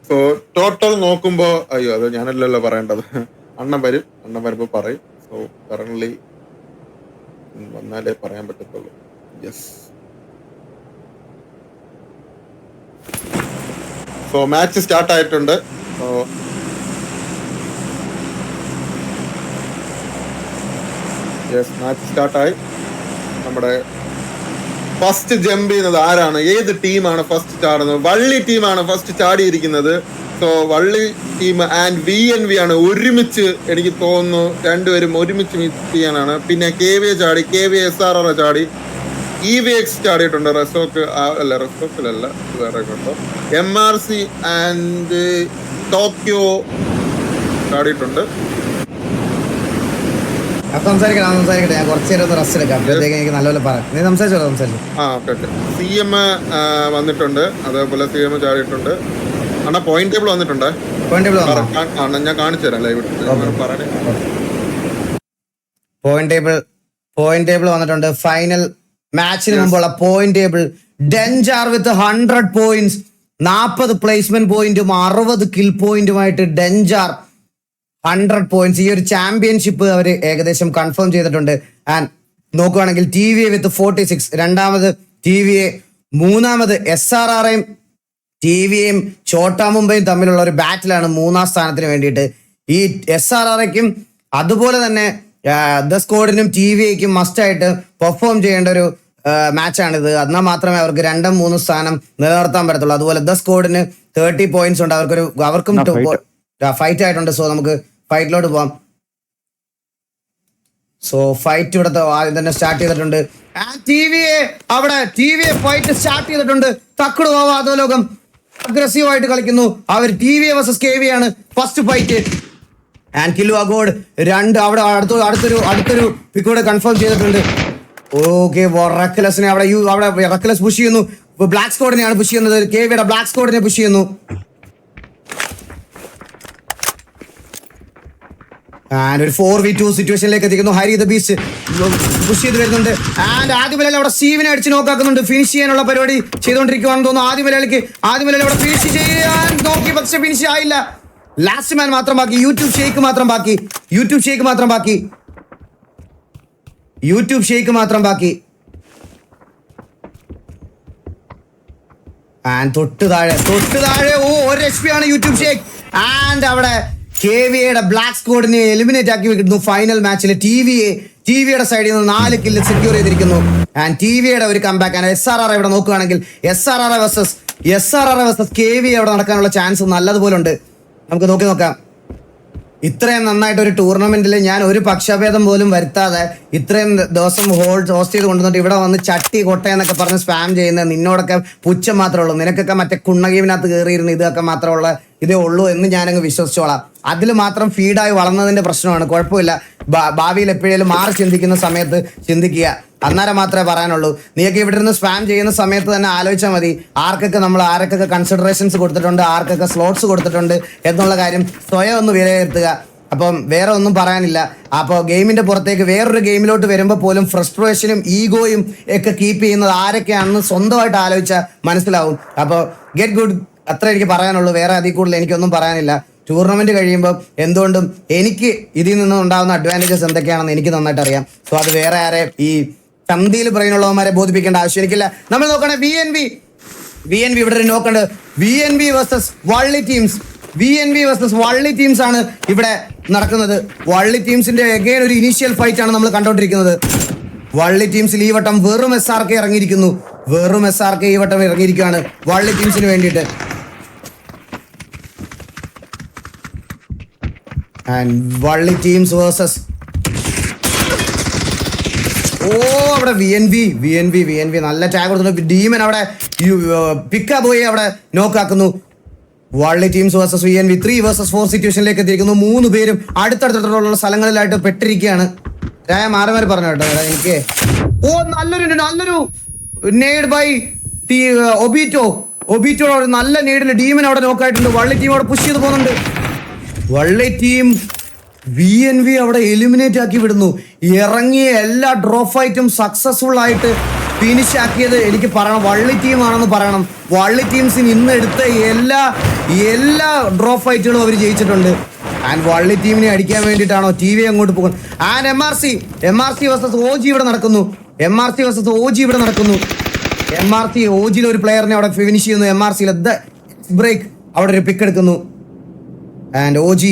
So total നോക്കുമ്പോ അയ്യോ അത് ഞാനല്ലല്ലോ പറയേണ്ടത്, അണ്ണൻ വരുമ്പോ പറയും. സോ കറന്റ്ലി വന്നാലേ പറയാൻ പറ്റത്തുള്ളൂ. യെസ്, സോ മാച്ച് സ്റ്റാർട്ട് ആയിട്ടുണ്ട്. സോ യെസ്, മാച്ച് സ്റ്റാർട്ടായി. നമ്മുടെ ഫസ്റ്റ് ജമ്പ് ചെയ്യുന്നത് ആരാണ്, ഏത് ടീമാണ് ഫസ്റ്റ് ചാടുന്നത്? വള്ളി ടീമാണ് ഫസ്റ്റ് ചാടിയിരിക്കുന്നത്. സോ വള്ളി ടീം ആൻഡ് VNV ആണ് ഒരുമിച്ച്, എനിക്ക് തോന്നുന്നു രണ്ടുപേരും ഒരുമിച്ച് മിക്സ് ചെയ്യാനാണ്. പിന്നെ KVA ചാടി, KVA SRR ചാടി, EVX ചാടിയിട്ടുണ്ട്. റെസ്റ്റോക്കിലല്ല വേറെ കേട്ടോ. MRC ആൻഡ് ടോക്കിയോ ചാടിയിട്ടുണ്ട്. സംസാരിക്കട്ടെ, ഞാൻ കുറച്ചു നേരം റെസ്റ്റ് എടുക്കാം. അപ്പോഴത്തേക്ക് എനിക്ക് നല്ലപോലെ പറയാം. നീ സംസാരിച്ചു. CM വന്നിട്ടുണ്ട്, അതേപോലെ CM ചാടിയിട്ടുണ്ട്. അണ്ണാ പോയിന്റ് ടേബിൾ വന്നിട്ടുണ്ട്. ഞാൻ കാണിച്ചു തരാം ലൈവ്. പോയിന്റ് ടേബിൾ വന്നിട്ടുണ്ട്. ഫൈനൽ മാച്ചിന് മുമ്പുള്ള പോയിന്റ് ടേബിൾ. ഡെഞ്ചാർ വിത്ത് 100 പോയിന്റ്സ്, 40 പ്ലേസ്മെന്റ് പോയിന്റും 60 കിൽ പോയിന്റുമായിട്ട് ഡെഞ്ചാർ 100 പോയിന്റ്സ്. ഈ ഒരു ചാമ്പ്യൻഷിപ്പ് അവർ ഏകദേശം കൺഫേം ചെയ്തിട്ടുണ്ട്. ആൻഡ് നോക്കുകയാണെങ്കിൽ TVA വിത്ത് 46, രണ്ടാമത് TVA, മൂന്നാമത് SRRയും TVയും ഛോട്ടാ മുംബൈയും തമ്മിലുള്ള ഒരു ബാറ്റിലാണ് മൂന്നാം സ്ഥാനത്തിന് വേണ്ടിയിട്ട്. ഈ SRRയ്ക്കും അതുപോലെ തന്നെ ദ സ്ക്വാഡിനും TVയ്ക്കും മസ്റ്റായിട്ട് പെർഫോം ചെയ്യേണ്ട ഒരു മാച്ചാണിത്. എന്നാൽ മാത്രമേ അവർക്ക് 2ഉം 3ഉം സ്ഥാനം നിലനിർത്താൻ പറ്റത്തുള്ളൂ. അതുപോലെ ദ സ്ക്വാഡിന് 30 പോയിന്റ്സ് ഉണ്ട്. അവർക്കും ഫൈറ്റ് ആയിട്ടുണ്ട്. സോ നമുക്ക് ഫൈറ്റിലോട്ട് പോവാം. സോ ഫൈറ്റ് ഇവിടെ ആദ്യം തന്നെ സ്റ്റാർട്ട് ചെയ്തിട്ടുണ്ട്. TVA ഫൈറ്റ് സ്റ്റാർട്ട് ചെയ്തിട്ടുണ്ട്. തക്കട് പോവാ അധോലോകം അഗ്രസീവ് ആയിട്ട് കളിക്കുന്നു. അവർ TVA vs KV ആണ് ഫസ്റ്റ് ഫൈറ്റ്. ആൻഡ് കില്ലു അഗോഡ് 2 അവിടെ അടുത്തൊരു പിക്കോടെ കൺഫേം ചെയ്തിട്ടുണ്ട്. ഓക്കെ, റെക്കലസിനെ അവിടെ റെക്കലസ് പുഷ് ചെയ്യുന്നു. ബ്ലാക്ക് സ്ക്വാഡിനെയാണ് പുഷ് ചെയ്യുന്നത്. KVയുടെ ബ്ലാക്ക് സ്ക്വാഡിനെ പുഷ് ചെയ്യുന്നു. ആൻഡ് ഒരു 4v2 സിറ്റുവേഷനിലേക്ക് എത്തിക്കുന്നു. ഹരി ദ ബീസ്റ്റ് പുഷ് ചെയ്ത് വരുന്നുണ്ട്. ആൻഡ് ആദ്യമലയിൽ അവിടെ സ്റ്റീവിനെ അടിച്ച് നോക്കാക്കുന്നുണ്ട്. ഫിനിഷ് ചെയ്യാനുള്ള പരിപാടി ചെയ്തുകൊണ്ടിരിക്കുകയാണെന്ന് തോന്നുന്നു. ആദ്യമലയിൽ അവിടെ ഫിനിഷ് ചെയ്യാൻ നോക്കി, പക്ഷെ ഫിനിഷ് ആയില്ല. ലാസ്റ്റ് മാൻ മാത്രം ബാക്കി. യൂട്യൂബ് ഷെയ്ക്ക് മാത്രം ബാക്കി. ആൻഡ് തൊട്ട് താഴെ 1 HP ആണ് യൂട്യൂബ് ഷേക്ക്. ആൻഡ് അവിടെ KVയുടെ ബ്ലാക്ക് സ്ക്വാഡിനെ എലിമിനേറ്റ് ആക്കി വെക്കുന്നു. ഫൈനൽ മാച്ചിൽ TVയുടെ സൈഡിൽ നിന്ന് 4 കില്ല് സെക്യൂർ ചെയ്തിരിക്കുന്നു. ആൻഡ് TVയുടെ ഒരു കംബാക്ക്. ആൻഡ് SRR ഇവിടെ നോക്കുകയാണെങ്കിൽ SRR vs KV അവിടെ നടക്കാനുള്ള ചാൻസ് നല്ലതുപോലെ ഉണ്ട്. നമുക്ക് നോക്കാം. ഇത്രയും നന്നായിട്ട് ഒരു ടൂർണമെന്റിൽ ഞാൻ ഒരു പക്ഷഭേദം പോലും വരുത്താതെ ഇത്രയും ദിവസം ഹോസ്റ്റ് ചെയ്ത് കൊണ്ടുവന്നിട്ട് ഇവിടെ വന്ന് ചട്ടി കൊട്ടയെന്നൊക്കെ പറഞ്ഞ് സ്പാം ചെയ്യുന്ന നിന്നോടൊക്കെ പുച്ഛം മാത്രമേ ഉള്ളൂ. നിനക്കൊക്കെ മറ്റേ കുണ്ണകീവിനകത്ത് കയറിയിരുന്ന് ഇതൊക്കെ മാത്രമുള്ള ഇതേ ഉള്ളൂ എന്ന് ഞാനങ്ങ് വിശ്വസിച്ചോളാം. അതിൽ മാത്രം ഫീഡായി വളർന്നതിന്റെ പ്രശ്നമാണ്. കുഴപ്പമില്ല, ഭാവിയിൽ എപ്പോഴേലും മാറി ചിന്തിക്കുന്ന സമയത്ത് ചിന്തിക്കുക. അന്നേരം മാത്രമേ പറയാനുള്ളൂ. നീയൊക്കെ ഇവിടെ നിന്ന് സ്പാം ചെയ്യുന്ന സമയത്ത് തന്നെ ആലോചിച്ചാൽ മതി ആരൊക്കെ കൺസിഡറേഷൻസ് കൊടുത്തിട്ടുണ്ട്, ആർക്കൊക്കെ സ്ലോട്ട്സ് കൊടുത്തിട്ടുണ്ട് എന്നുള്ള കാര്യം സ്വയം ഒന്ന് വിലയിരുത്തുക. അപ്പം വേറെ ഒന്നും പറയാനില്ല. അപ്പോൾ ഗെയിമിന്റെ പുറത്തേക്ക് വേറൊരു ഗെയിമിലോട്ട് വരുമ്പോൾ പോലും ഫ്രസ്ട്രേഷനും ഈഗോയും ഒക്കെ കീപ്പ് ചെയ്യുന്നത് ആരൊക്കെയാണെന്ന് സ്വന്തമായിട്ട് ആലോചിച്ചാൽ മനസ്സിലാവും. അപ്പോൾ ഗെറ്റ് ഗുഡ്, അത്ര എനിക്ക് പറയാനുള്ളൂ. വേറെ അതിൽ കൂടുതൽ എനിക്കൊന്നും പറയാനില്ല. ടൂർണമെന്റ് കഴിയുമ്പോൾ എന്തുകൊണ്ടും എനിക്ക് ഇതിൽ നിന്ന് ഉണ്ടാകുന്ന അഡ്വാൻറ്റേജസ് എന്തൊക്കെയാണെന്ന് എനിക്ക് നന്നായിട്ട് അറിയാം. സോ അത് വേറെ ആരെ ഈ ചന്തിയിൽ ബ്രെയിനുള്ളവന്മാരെ ബോധിപ്പിക്കേണ്ട ആവശ്യം എനിക്കില്ല. നമ്മൾ നോക്കണേ VNV ഇവിടെ ഒരു നോക്കണ്ട്. VNV vs വള്ളി ടീംസ് ആണ് ഇവിടെ നടക്കുന്നത്. വള്ളി ടീംസിന്റെ അഗൈൻ ഒരു ഇനീഷ്യൽ ഫൈറ്റ് ആണ് നമ്മൾ കണ്ടോണ്ടിരിക്കുന്നത്. വള്ളി ടീംസിൽ ഈ വട്ടം വെറും SRK ഇറങ്ങിയിരിക്കുന്നു. ഈ വട്ടം ഇറങ്ങിയിരിക്കുകയാണ് വള്ളി ടീംസിന് വേണ്ടിയിട്ട്. ആൻഡ് വള്ളി ടീംസ് വേഴ്സസ് അവിടെ VNV നല്ല ടാഗ് കൊടുത്തിട്ടുണ്ട്. ഡീമൻ അവിടെ പിക്കാ പോയി അവിടെ നോക്കാക്കുന്നു. വള്ളി ടീംസ് വേഴ്സസ് VNV 3 vs 4 സിറ്റുവേഷനിലേക്ക് എത്തിയിരിക്കുന്നു. 3 പേരും അടുത്തടുത്തുള്ള സ്ഥലങ്ങളിലായിട്ട് പെട്ടിരിക്കുകയാണ്. മാറി പറഞ്ഞു കേട്ടോ എനിക്ക്. നല്ലൊരു നേഡ് ബൈ ഒബീറ്റോ നല്ല നേഡിൽ ഡീമൻ അവിടെ നോക്കായിട്ടുണ്ട്. വള്ളി ടീം അവിടെ പുഷ് ചെയ്ത് പോകുന്നുണ്ട്. വള്ളി ടീം VNV അവിടെ എലിമിനേറ്റ് ആക്കി വിടുന്നു. ഇറങ്ങിയ എല്ലാ ഡ്രോ ഫൈറ്റും സക്സസ്ഫുൾ ആയിട്ട് ഫിനിഷ് ആക്കിയത് എനിക്ക് പറയണം വള്ളി ടീമാണെന്ന് പറയണം. വള്ളി ടീംസിന് ഇന്ന് എടുത്ത എല്ലാ എല്ലാ ഡ്രോ ഫൈറ്റുകളും അവർ ജയിച്ചിട്ടുണ്ട്. ആൻഡ് വള്ളി ടീമിനെ അടിക്കാൻ വേണ്ടിയിട്ടാണോ TV അങ്ങോട്ട് പോകുന്നത്. ആൻഡ് MRC വേഴ്സസ് OG ഇവിടെ നടക്കുന്നു. MRC വേഴ്സസ് OG ഇവിടെ നടക്കുന്നു. MRC OGയിലെ ഒരു പ്ലെയറിനെ അവിടെ ഫിനിഷ് ചെയ്യുന്നു. MRCയിലെ ബ്രേക്ക് അവിടെ ഒരു പിക്ക് എടുക്കുന്നു. And OG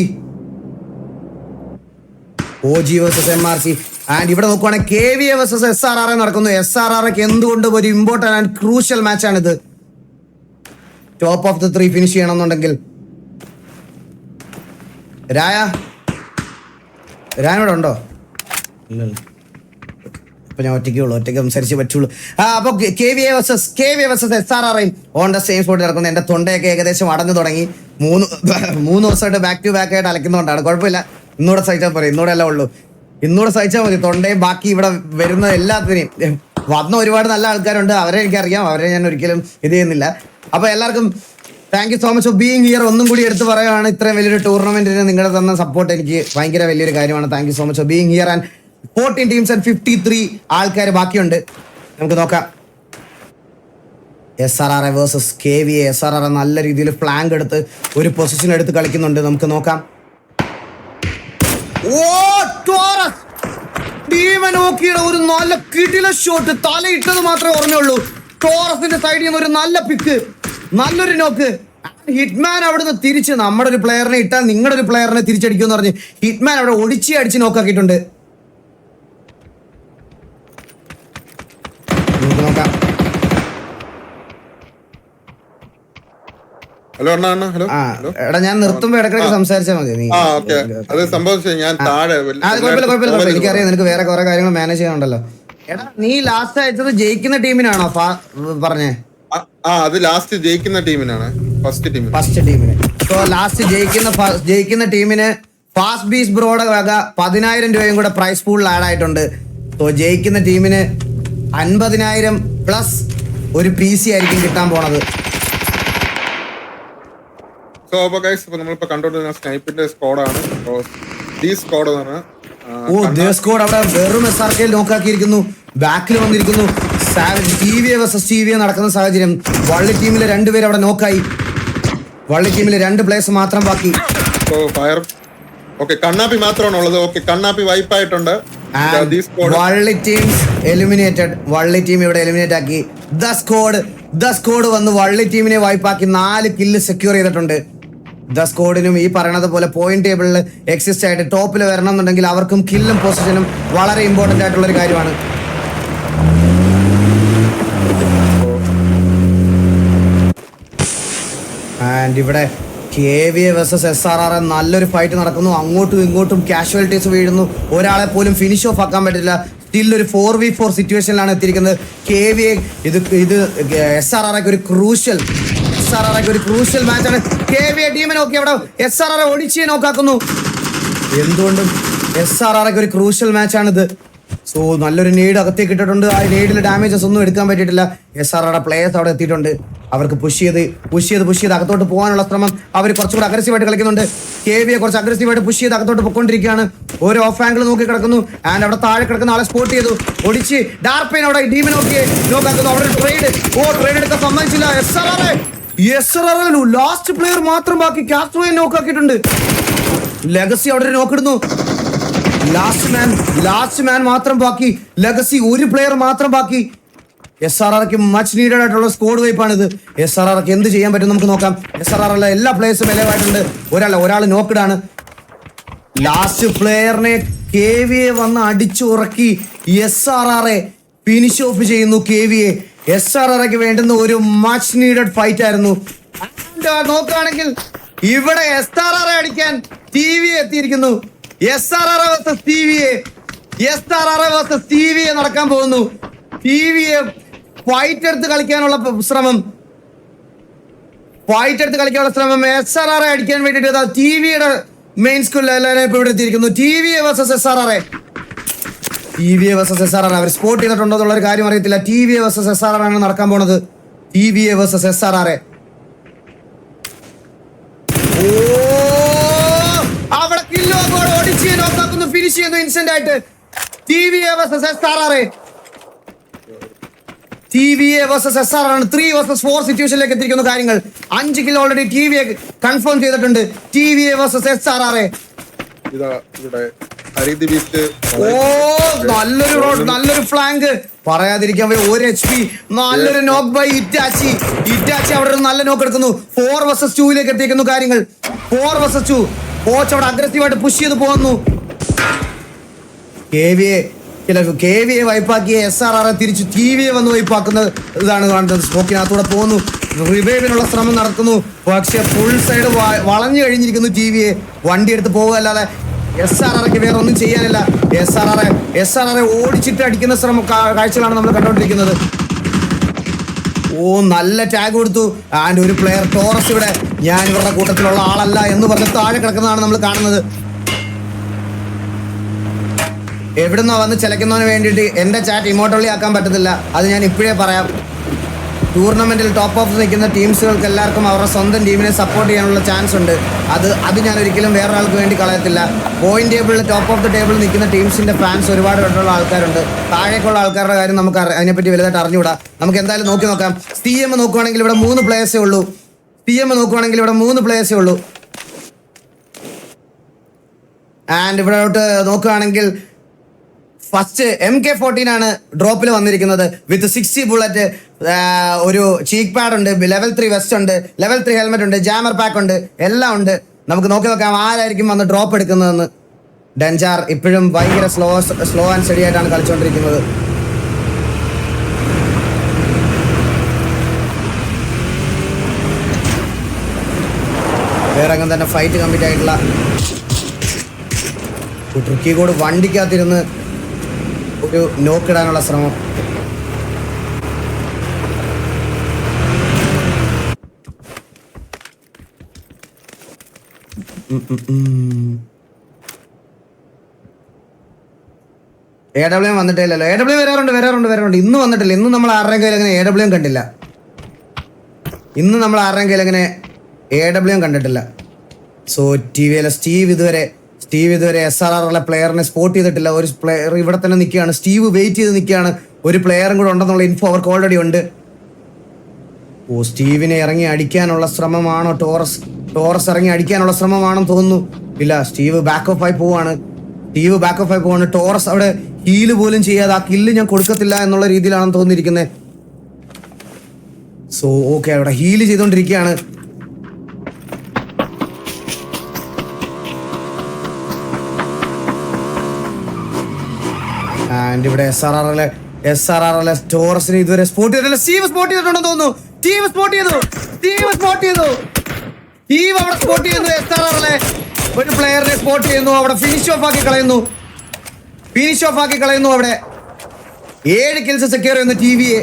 versus MRC. And ഇവിടെ നോക്കുവാണെങ്കിൽ KVA വേഴ്സസ് SRR നടക്കുന്നു. SRRക്ക് എന്തുകൊണ്ടും ഒരു ഇമ്പോർട്ടന്റ് ആൻഡ് ക്രൂഷ്യൽ മാച്ചാണിത്. ടോപ്പ് ഓഫ് ദ 3 ഫിനിഷ് ചെയ്യണമെന്നുണ്ടെങ്കിൽ. രായനോടെ ഉണ്ടോ? ഇല്ലല്ലോ. അപ്പൊ ഞാൻ ഒറ്റയ്ക്ക് സംസാരിച്ചേ പറ്റുള്ളൂ. അപ്പൊ KVA versus SRR on the same spot നടക്കുന്നു. എന്റെ തൊണ്ടയൊക്കെ ഏകദേശം അടഞ്ഞു തുടങ്ങി. മൂന്ന് ദിവസമായിട്ട് ബാക്ക് ടു ബാക്ക് ആയിട്ട് അലക്കുന്നതുകൊണ്ടാണ്. കുഴപ്പമില്ല, ഇന്നൂടെ സഹിച്ചാൽ പോരെ. ഇന്നൂടെ അല്ല ഉള്ളൂ, ഇന്നൂടെ സഹിച്ചാൽ മതി. തൊണ്ടയും ബാക്കി ഇവിടെ വരുന്ന എല്ലാത്തിനെയും വന്ന ഒരുപാട് നല്ല ആൾക്കാരുണ്ട്. അവരെ എനിക്കറിയാം, അവരെ ഞാൻ ഒരിക്കലും ഇത് ചെയ്യുന്നില്ല. അപ്പൊ എല്ലാവർക്കും thank you so much for being here. ഒന്നും കൂടി എടുത്ത് പറയുകയാണ്, ഇത്രയും വലിയൊരു ടൂർണമെന്റിന് നിങ്ങൾ തന്ന സപ്പോർട്ട് എനിക്ക് ഭയങ്കര വലിയൊരു കാര്യമാണ്. Thank you so much for being here. And 14 teams and 53 ആൾക്കാർ ബാക്കിയുണ്ട്. നമുക്ക് നോക്കാം. SRR versus KVA. SRR നല്ല രീതിയിൽ ഫ്ലാങ്ക് എടുത്ത് ഒരു പൊസിഷൻ എടുത്ത് കളിക്കുന്നുണ്ട്. നമുക്ക് നോക്കാം. നോക്കിയുടെ ഒരു നല്ല കിടില ഷോട്ട്, തലയിട്ടത് മാത്രമേ ഓർമ്മയുള്ളൂ. ടോറസിന്റെ സൈഡിൽ നിന്ന് ഒരു നല്ല പിക്ക്, നല്ലൊരു നോക്ക്. ഹിറ്റ്മാൻ അവിടുന്ന് തിരിച്ച് നമ്മുടെ ഒരു പ്ലെയറിനെ ഇട്ടാൽ നിങ്ങളുടെ ഒരു പ്ലെയറിനെ തിരിച്ചടിക്കുമെന്ന് പറഞ്ഞ് ഹിറ്റ്മാൻ അവിടെ അടിച്ച് നോക്കാക്കിയിട്ടുണ്ട്. നോക്കാം. ഹലോ അണ്ണാ. ഹലോ എടാ, ഞാൻ നിർത്തുമ്പോ ഇടയ്ക്കിടയ്ക്ക് സംസാരിച്ചാൽ മതി. നീ അത് സംഭവിച്ചത് ഞാൻ താഴെ. കുഴപ്പമില്ല, എനിക്കറിയാം നിനക്ക് വേറെ കുറെ കാര്യങ്ങൾ മാനേജ് ചെയ്യാനുണ്ടല്ലോ. എടാ, നീ ലാസ്റ്റ് അയച്ചത് ജയിക്കുന്ന ടീമിനാണോ പറഞ്ഞേ? അത് ലാസ്റ്റ് ജയിക്കുന്ന ടീമിനാണ്. ഫസ്റ്റ് ടീമിന്. സോ ലാസ്റ്റ് ജയിക്കുന്ന ടീമിന് ഫാസ്റ്റ് ബീസ് ബ്രോയുടെ വക 10,000 രൂപയും കൂടെ പ്രൈസ് പൂളിൽ ആഡ് ആയിട്ടുണ്ട്. സോ ജയിക്കുന്ന ടീമിന് 50,000 പ്ലസ് ഒരു PC ആയിരിക്കും കിട്ടാൻ പോണത്. സോ അപ്പൊ ഗൈസ്, ഇപ്പൊ നമ്മളിപ്പോ കണ്ടോണ്ടിരുന്ന സ്നൈപ്പിന്റെ സ്ക്വാഡാണ്. ഈ സ്ക്വാഡ് എന്ന് പറഞ്ഞാൽ സ്ക്വാഡ് അവിടെ വെറും SRK നോക്കാക്കിയിരിക്കുന്നു. ബാക്കിൽ വന്നിരിക്കുന്നു. TVA വേഴ്സസ് TVA നടക്കുന്ന സാഹചര്യം. വള്ളി ടീമിലെ 2 പേര് അവിടെ നോക്കായി. വള്ളി ടീമിലെ 2 പ്ലേയേഴ്സ് മാത്രം ബാക്കി. ഫയർ കണ്ണാപ്പി മാത്രമാണ് ഉള്ളത്. കണ്ണാപ്പി വൈപ്പ് ആയിട്ടുണ്ട്. വള്ളി ടീം എലിമിനേറ്റഡ്. വള്ളി ടീം ഇവിടെ എലിമിനേറ്റ് ആക്കി. ദ സ്ക്വാഡ് വന്ന് വള്ളി ടീമിനെ വൈപ്പാക്കി 4 കില്ല് സെക്യൂർ ചെയ്തിട്ടുണ്ട്. ദ സ്ക്വാഡിനും ഈ പറയണത് പോലെ പോയിന്റ് ടേബിളിൽ എക്സിസ്റ്റ് ആയിട്ട് ടോപ്പിൽ വരണം എന്നുണ്ടെങ്കിൽ അവർക്കും കില്ലും പൊസിഷനും വളരെ ഇമ്പോർട്ടന്റ് ആയിട്ടുള്ള ഒരു കാര്യമാണ്. ആൻഡ് ഇവിടെ KVA വേഴ്സസ് SRR നല്ലൊരു ഫൈറ്റ് നടക്കുന്നു. അങ്ങോട്ടും ഇങ്ങോട്ടും കാഷ്വാലിറ്റീസ് വീഴുന്നു. ഒരാളെ പോലും ഫിനിഷ് ഓഫ് ആക്കാൻ പറ്റില്ല. സ്റ്റിൽ ഒരു 4v4 സിറ്റുവേഷനിലാണ് എത്തിയിരിക്കുന്നത്. KVA ഇത് SRRക്ക് ഒരു ക്രൂഷ്യൽ മാച്ചാണ്. KVA ടീമിനെ നോക്കി അവിടെ SRR ഒടിച്ച് നോക്കാക്കുന്നു. എന്തുകൊണ്ടും SRRക്ക് ഒരു ക്രൂഷ്യൽ മാച്ചാണിത്. സോ നല്ലൊരു നീഡ് അകത്തേക്ക് ഇട്ടിട്ടുണ്ട്. ആ നീഡിൽ ഡാമേജസ് ഒന്നും എടുക്കാൻ പറ്റിയിട്ടില്ല. SRR പ്ലേയേഴ്സ് അവിടെ എത്തിയിട്ടുണ്ട്. അവർക്ക് പുഷ് ചെയ്ത് അകത്തോട്ട് പോകാനുള്ള ശ്രമം. അവർ കുറച്ചുകൂടെ അഗ്രസീവായിട്ട് കളിക്കുന്നുണ്ട്. KVA കുറച്ച് അഗ്രസീവായിട്ട് പുഷ് ചെയ്ത് അകത്തോട്ട് പൊയ്ക്കൊണ്ടിരിക്കുകയാണ്. ഒരു ഓഫ് ആംഗിൾ നോക്കി കിടക്കുന്നു. ആൻഡ് അവിടെ താഴെ കിടക്കുന്ന ആളെ സ്പോട്ട് ചെയ്തു. ഒടിച്ച് ഡാർപെയിൻ അവിടെ ടീമിനെ നോക്കാക്കുന്നു. അവിടെ ട്രേഡ് എടുക്കാൻ സമ്മതിച്ചില്ല. SRR ലാസ്റ്റ് പ്ലെയർ മാത്രം ബാക്കി. കാസ്ട്രോയെ നോക്കാക്കിയിട്ടുണ്ട്. ലെഗസി അവിടെ ഒരു നോക്കിടുന്നു. ലാസ്റ്റ് മാൻ മാത്രം ബാക്കി. ലെഗസി ഒരു പ്ലെയർ മാത്രം ബാക്കി. SRRക്ക് മച്ച് നീഡഡ് ആയിട്ടുള്ള സ്ക്വാഡ് വൈപ്പാണിത്. SRRക്ക് എന്ത് ചെയ്യാൻ പറ്റും നമുക്ക് നോക്കാം. SRR എല്ലാ പ്ലേയേഴ്സും എലവായിട്ടുണ്ട്. ഒരാൾ നോക്കിടാണ്. ലാസ്റ്റ് പ്ലെയറിനെ KVA വന്ന് അടിച്ചുറക്കി SRR ഫിനിഷ് ഓഫ് ചെയ്യുന്നു. KVA SRRക്ക് വേണ്ടുന്ന ഒരു മച്ച് നീഡഡ് ഫൈറ്റ് ആയിരുന്നു. നോക്കുകയാണെങ്കിൽ ഇവിടെ SRR അടിക്കാൻ TVA എത്തിയിരിക്കുന്നു. SRR വേഴ്സസ് TVA നടക്കാൻ പോകുന്നു. TVA ഫൈറ്റ് എടുത്ത് കളിക്കാനുള്ള ശ്രമം. SRR അടിക്കാൻ വേണ്ടിയിട്ട് TVയുടെ മെയിൻ സ്കൂളിൽ എല്ലാവരും ഇപ്പൊ ഇവിടെ എത്തിയിരിക്കുന്നു. TVA വേഴ്സസ് SRR അവർ സ്പോട്ട് ചെയ്തിട്ടുണ്ടോ എന്നുള്ളൊരു കാര്യം അറിയത്തില്ല. TVA വേഴ്സസ് SRR ആണ് നടക്കാൻ പോണത്. TVA versus SRR. അവിടെ കില്ലോ ഓടിച്ച് നോക്കാക്കുന്നു. ഫിനിഷ് ചെയ്യുന്നു ഇൻസ്റ്റന്റ് ആയിട്ട്. TVA versus SRR. TVA versus SR ആണ്. 3 വേഴ്സസ് 4 സിറ്റുവേഷനിലേക്ക് എത്തിയിരിക്കുന്ന കാര്യങ്ങൾ. 5 കിലോ ഓൾറെഡി TVA കൺഫേം ചെയ്തിട്ടുണ്ട്. TVA versus SRR. ഇതാ ഇവിടെ ഹരിത് ബീസ്റ്റ്. നല്ലൊരു ഫ്ലാങ്ക് പറയാതിരിക്കാൻ വയ്യ. 1 HP നല്ലൊരു നോക്ക് ബൈ ഇറ്റാച്ചി അവിടെ ഒരു നല്ല നോക്ക് എടുക്കുന്നു. 4 വേഴ്സസ് 2 എത്തിയിരിക്കുന്നു കാര്യങ്ങൾ. 4 വേഴ്സസ് 2. കോച്ച് അവിടെ അഗ്രസീവായിട്ട് പുഷ് ചെയ്ത് പോകുന്നു. KVA വൈപ്പാക്കിയ SRR തിരിച്ച് TVA വന്ന് വൈപ്പാക്കുന്ന ഇതാണ് കാണുന്നത്. സ്മോക്കിനകത്തൂടെ പോകുന്നു. റിവൈവിനുള്ള ശ്രമം നടത്തുന്നു. പക്ഷെ ഫുൾ സൈഡ് വളഞ്ഞു കഴിഞ്ഞിരിക്കുന്നു. TVA വണ്ടി എടുത്ത് പോകുകയല്ലാതെ SRRക്ക് വേറെ ഒന്നും ചെയ്യാനില്ല. SRR ഓടിച്ചിട്ട് അടിക്കുന്ന ശ്രമം കാഴ്ചകളാണ് നമ്മൾ കണ്ടുകൊണ്ടിരിക്കുന്നത്. നല്ല ടാഗ് കൊടുത്തു. ആൻഡ് ഒരു പ്ലെയർ ടോറസ് ഇവിടെ ഞാൻ ഇവരുടെ കൂട്ടത്തിലുള്ള ആളല്ല എന്ന് പറഞ്ഞ് താഴെ കിടക്കുന്നതാണ് നമ്മൾ കാണുന്നത്. എവിടുന്നോ വന്ന് ചിലക്കുന്നതിന് വേണ്ടിയിട്ട് എൻ്റെ ചാറ്റ് ഇമോട്ടോളി ആക്കാൻ പറ്റത്തില്ല. അത് ഞാൻ ഇപ്പോഴേ പറയാം. ടൂർണമെന്റിൽ ടോപ്പ് ഓഫ് നിൽക്കുന്ന ടീംസുകൾക്ക് എല്ലാവർക്കും അവരുടെ സ്വന്തം ടീമിനെ സപ്പോർട്ട് ചെയ്യാനുള്ള ചാൻസ് ഉണ്ട്. അത് ഞാൻ ഒരിക്കലും വേറൊരാൾക്ക് വേണ്ടി കളയത്തില്ല. പോയിന്റ് ടേബിളിൽ ടോപ്പ് ഓഫ് ദി ടേബിളിൽ നിൽക്കുന്ന ടീംസിന്റെ ഫാൻസ് ഒരുപാട് പേരുള്ള ആൾക്കാരുണ്ട്. താഴേക്കുള്ള ആൾക്കാരുടെ കാര്യം നമുക്ക് അതിനെപ്പറ്റി വലുതായിട്ട് അറിഞ്ഞുകൂടാ. നമുക്ക് എന്തായാലും നോക്കി നോക്കാം. CM നോക്കുവാണെങ്കിൽ ഇവിടെ 3 പ്ലേയേഴ്സേ ഉള്ളൂ. ആൻഡ് ഇവിടെ നോക്കുകയാണെങ്കിൽ ഫസ്റ്റ് MK14 ആണ് ഡ്രോപ്പിൽ വന്നിരിക്കുന്നത് വിത്ത് 60 ബുള്ളറ്റ്. ഒരു ചീക്ക് പാഡ് ഉണ്ട്, ലെവൽ 3 വെസ്റ്റ് ഉണ്ട്, ലെവൽ 3 ഹെൽമെറ്റ് ഉണ്ട്, ജാമർ പാക്ക് ഉണ്ട്, എല്ലാം ഉണ്ട്. നമുക്ക് നോക്കി നോക്കാം ആരായിരിക്കും വന്ന് ഡ്രോപ്പ് എടുക്കുന്നതെന്ന്. ഡെൻജാർ ഇപ്പോഴും ഭയങ്കര സ്ലോ ആൻഡ് സ്റ്റഡി ആയിട്ടാണ് കളിച്ചുകൊണ്ടിരിക്കുന്നത്. വേറെ അങ്ങനെ തന്നെ ഫൈറ്റ് കംപ്ലീറ്റ് ആയിട്ടുള്ള ട്രിക്കി കൂടെ വണ്ടിക്കകത്തിരുന്ന് ഒരു നോക്കിടാനുള്ള ശ്രമം. AWM വന്നിട്ടേ ഇല്ലല്ലോ. AWM വരാറുണ്ട്. ഇന്ന് വന്നിട്ടില്ല. ഇന്ന് നമ്മൾ ആരുടെയും കയ്യിൽ അങ്ങനെ AWM കണ്ടില്ല. കണ്ടിട്ടില്ല. സോ സ്റ്റീവ് ഇതുവരെ SRR പ്ലെയറിനെ സ്പോട്ട് ചെയ്തിട്ടില്ല. ഒരു പ്ലെയർ ഇവിടെ തന്നെ നിൽക്കുകയാണ്. സ്റ്റീവ് വെയിറ്റ് ചെയ്ത് നിൽക്കുകയാണ്. ഒരു പ്ലെയറും കൂടെ ഉണ്ടെന്നുള്ള ഇൻഫോ അവർക്ക് ഓൾറെഡി ഉണ്ട്. സ്റ്റീവിനെ ഇറങ്ങി അടിക്കാനുള്ള ശ്രമമാണോ? ടോറസ് ഇറങ്ങി അടിക്കാനുള്ള ശ്രമമാണെന്ന് തോന്നുന്നു. ഇല്ല, സ്റ്റീവ് ബാക്ക് ഓഫ് ആയി പോവാണ്. ടോറസ് അവിടെ ഹീല് പോലും ചെയ്യാതെ ആ കില്ല് ഞാൻ കൊടുക്കത്തില്ല എന്നുള്ള രീതിയിലാണെന്ന് തോന്നിയിരിക്കുന്നത്. സോ ഓക്കെ, അവിടെ ഹീല് ചെയ്തുകൊണ്ടിരിക്കുകയാണ്. ആൻഡ് ഇവിടെ SRR ടോറസിനെ ഇതുവരെ സ്പോട്ട് ചെയ്തിട്ടില്ല. സ്റ്റീവ് സ്പോട്ട് ചെയ്തിട്ടുണ്ടെന്ന് തോന്നുന്നു. സ്റ്റീവ് സ്പോട്ട് ചെയ്തു. SRR ഒരു പ്ലെയറിനെ സ്പോട്ട് ചെയ്യുന്നു. അവിടെ ഫിനിഷ് ഓഫ് ആക്കി കളയുന്നു. അവിടെ 7 കിൽസ് സെക്യൂർ ചെയ്യുന്നു TVA.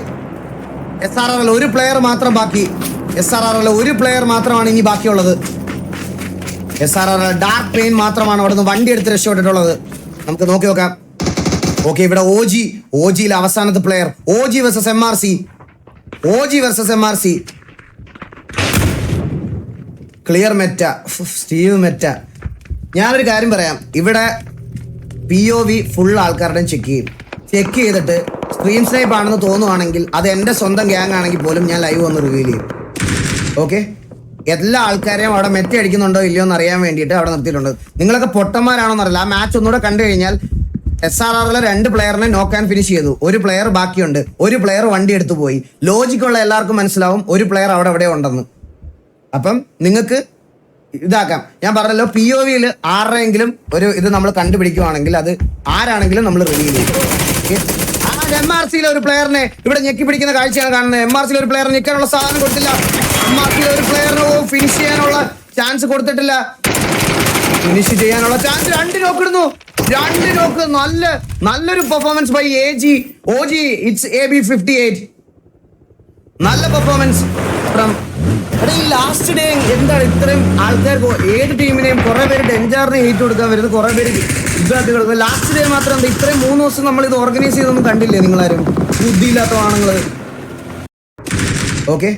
SRR ഒരു പ്ലെയർ മാത്രം ബാക്കി. ഒരു പ്ലെയർ മാത്രമാണ് ഇനി ബാക്കിയുള്ളത്. SRR ഡാർക്ക് പെയിൻ മാത്രമാണ് അവിടെ നിന്ന് വണ്ടി എടുത്ത് രക്ഷപ്പെട്ടിട്ടുള്ളത്. നമുക്ക് നോക്കി നോക്കാം. ഓക്കെ, ഇവിടെ OGയിലെ അവസാനത്തെ player. OG versus MRC. Clear Meta, Steve Meta. ഞാനൊരു കാര്യം പറയാം. ഇവിടെ POV ഫുൾ ആൾക്കാരുടെയും ചെക്ക് ചെയ്തിട്ട് സ്ട്രീം സ്നൈപ്പ് ആണെന്ന് തോന്നുവാണെങ്കിൽ അത് എൻ്റെ സ്വന്തം ഗ്യാങ് ആണെങ്കിൽ പോലും ഞാൻ ലൈവ് വന്ന് റിവീൽ ചെയ്യും. ഓക്കെ, എല്ലാ ആൾക്കാരെയും അവിടെ മെറ്റ അടിക്കുന്നുണ്ടോ ഇല്ലയോ എന്ന് അറിയാൻ വേണ്ടിയിട്ട് അവിടെ നിർത്തിയിട്ടുണ്ട്. നിങ്ങളൊക്കെ പൊട്ടന്മാരാണോന്ന് അറിയില്ല. ആ മാച്ച് ഒന്നുകൂടെ കണ്ടു കഴിഞ്ഞാൽ SRRലെ 2 പ്ലെയറിനെ നോക്ക് ആൻഡ് ഫിനിഷ് ചെയ്തു. ഒരു പ്ലെയർ ബാക്കിയുണ്ട്. ഒരു പ്ലെയർ വണ്ടി എടുത്തു പോയി. ലോജിക്കുള്ള എല്ലാവർക്കും മനസ്സിലാവും ഒരു പ്ലെയർ അവിടെ എവിടെ ഉണ്ടെന്ന്. അപ്പം നിങ്ങൾക്ക് ഇതാക്കാം. ഞാൻ പറഞ്ഞല്ലോ, POVയിൽ ആരുടെയെങ്കിലും ഒരു ഇത് നമ്മൾ കണ്ടുപിടിക്കുവാണെങ്കിൽ അത് ആരാണെങ്കിലും നമ്മൾ റിവീൽ ചെയ്യും. MRCയിലെ ഒരു പ്ലെയറിനെ ഇവിടെ ഞെക്കി പിടിക്കുന്ന കാഴ്ചയാണ് കാണുന്നത്. MRCയിലെ ഒരു പ്ലെയർ ഞെക്കാനുള്ള സാധനം കൊടുത്തില്ല. MRCയിലെ ഒരു പ്ലെയറിന് ഫിനിഷ് ചെയ്യാനുള്ള ചാൻസ് കൊടുത്തിട്ടില്ല. ഫിനിഷ് ചെയ്യാനുള്ള ചാൻസ് 2 നോക്കിടുന്നു. 2 നോക്ക്. നല്ലൊരു performance by OG. It's AB58. നല്ല പെർഫോമൻസ് ഫ്രം. ഈ ലാസ്റ്റ് ഡേ എന്താണ് ഇത്രയും ആൾക്കാർക്ക് ഏത് ടീമിനെയും കുറെ പേര് ഡെൻജാറിനെ ഹേറ്റ് കൊടുക്കാൻ വരുന്നത്, കുറെ പേര് ഇതാക്കി കൊടുക്കുന്നത്. ലാസ്റ്റ് ഡേ മാത്രം എന്താ ഇത്രയും 3 ദിവസം നമ്മൾ ഇത് ഓർഗനൈസ് ചെയ്തൊന്നും കണ്ടില്ലേ നിങ്ങളാരും? ബുദ്ധിയില്ലാത്ത ആണുങ്ങൾ. ഓക്കെ,